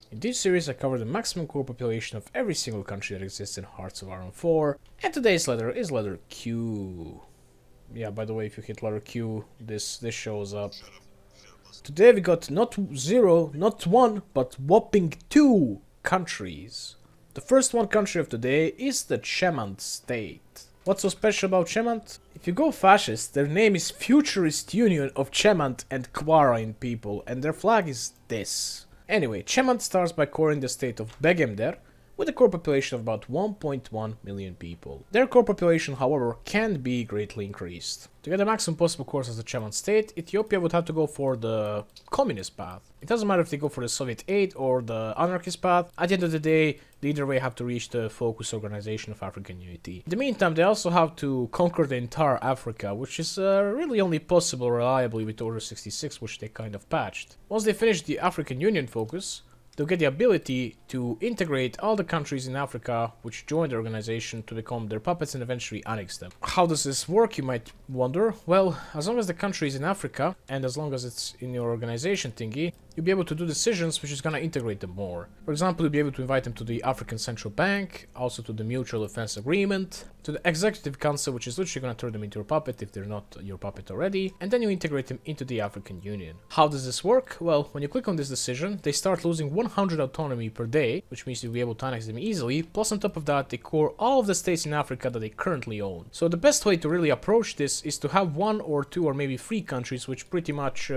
In this series I cover the maximum core population of every single country that exists in Hearts of Iron 4, and today's letter is letter Q. Yeah, by the way, if you hit letter Q, this shows up. Today we got not 0, not 1, but whopping 2 countries. The first one country of today is the Chemant state. What's so special about Chemant? If you go fascist, their name is Futurist Union of Chemant and Quarine people, and their flag is this. Anyway, Chemant starts by coring the state of Begemder, with a core population of about 1.1 million people. Their core population, however, can be greatly increased. To get the maximum possible cores as the Chemant state, Ethiopia would have to go for the communist path. It doesn't matter if they go for the Soviet aid or the anarchist path. At the end of the day, they either way have to reach the focus organization of African unity. In the meantime, they also have to conquer the entire Africa, which is really only possible reliably with Order 66, which they kind of patched. Once they finish the African Union focus, they'll get the ability to integrate all the countries in Africa which join the organization to become their puppets and eventually annex them. How does this work, you might wonder? Well, as long as the country is in Africa, and as long as it's in your organization thingy, you'll be able to do decisions which is gonna integrate them more. For example, you'll be able to invite them to the African Central Bank, also to the Mutual Defense Agreement, to the Executive Council, which is literally gonna turn them into your puppet if they're not your puppet already, and then you integrate them into the African Union. How does this work? Well, when you click on this decision, they start losing 100 autonomy per day, which means you'll be able to annex them easily, plus on top of that, they core all of the states in Africa that they currently own. So the best way to really approach this is to have 1 or 2 or maybe 3 countries which pretty much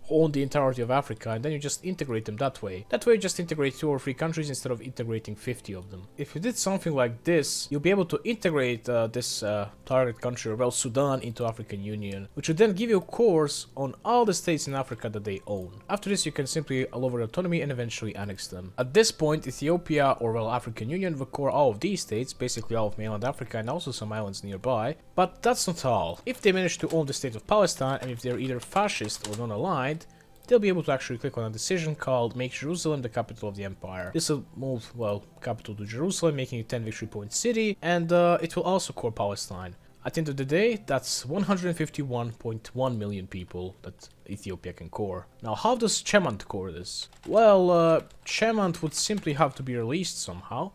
own the entirety of Africa, and then you just integrate them that way. That way you just integrate 2 or 3 countries instead of integrating 50 of them. If you did something like this, you'll be able to integrate this target country, or well, Sudan, into African Union, which would then give you cores on all the states in Africa that they own. After this, you can simply lower autonomy and eventually annex them. At this point, Ethiopia, or well, African Union, will core all of these states, basically all of mainland Africa and also some islands nearby. But that's not all. If they manage to own the state of Palestine, and if they're either fascist or non-aligned, they'll be able to actually click on a decision called Make Jerusalem the capital of the empire. This will move, well, capital to Jerusalem, making it 10 victory point city, and it will also core Palestine. At the end of the day, that's 151.1 million people that Ethiopia can core. Now, how does Chemant core this? Well, Chemant would simply have to be released somehow,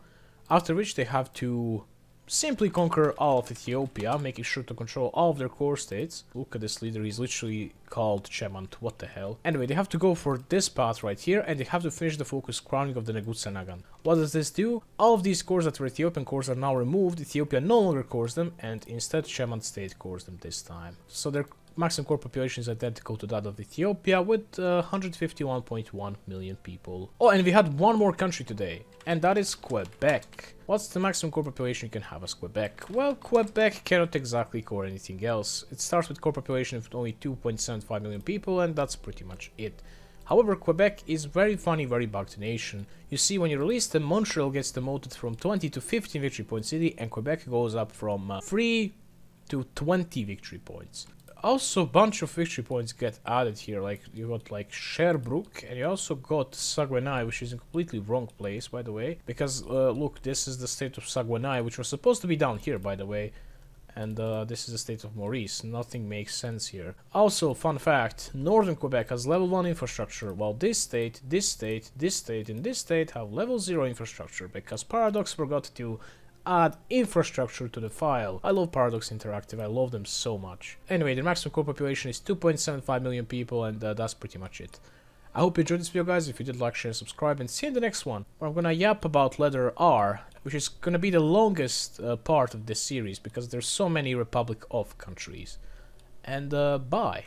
after which they have to simply conquer all of Ethiopia, making sure to control all of their core states. Look at this leader, he's literally called Chemant, what the hell. Anyway, they have to go for this path right here, and they have to finish the focus crowning of the Negutsa Nagan. What does this do? All of these cores that were Ethiopian cores are now removed, Ethiopia no longer cores them, and instead Chemant state cores them this time. So their maximum core population is identical to that of Ethiopia, with 151.1 million people. Oh, and we had one more country today, and that is Quebec. What's the maximum core population you can have as Quebec? Well, Quebec cannot exactly core anything else. It starts with core population of only 2.75 million people, and that's pretty much it. However, Quebec is very funny, very bugged nation. You see, when you release them, Montreal gets demoted from 20 to 15 victory point city, and Quebec goes up from 3 to 20 victory points. Also, a bunch of victory points get added here, like you got like Sherbrooke, and you also got Saguenay, which is in completely wrong place, by the way, because look, this is the state of Saguenay, which was supposed to be down here, by the way, and this is the state of Maurice. Nothing makes sense here. Also, fun fact, northern Quebec has level 1 infrastructure, while this state, this state, this state, and this state have level 0 infrastructure, because Paradox forgot to add infrastructure to the file. I love Paradox Interactive, I love them so much. Anyway, the maximum core population is 2.75 million people, and that's pretty much it. I hope you enjoyed this video, guys. If you did, like, share, subscribe, and see you in the next one, where I'm gonna yap about letter R, which is gonna be the longest part of this series, because there's so many Republic of countries. And bye.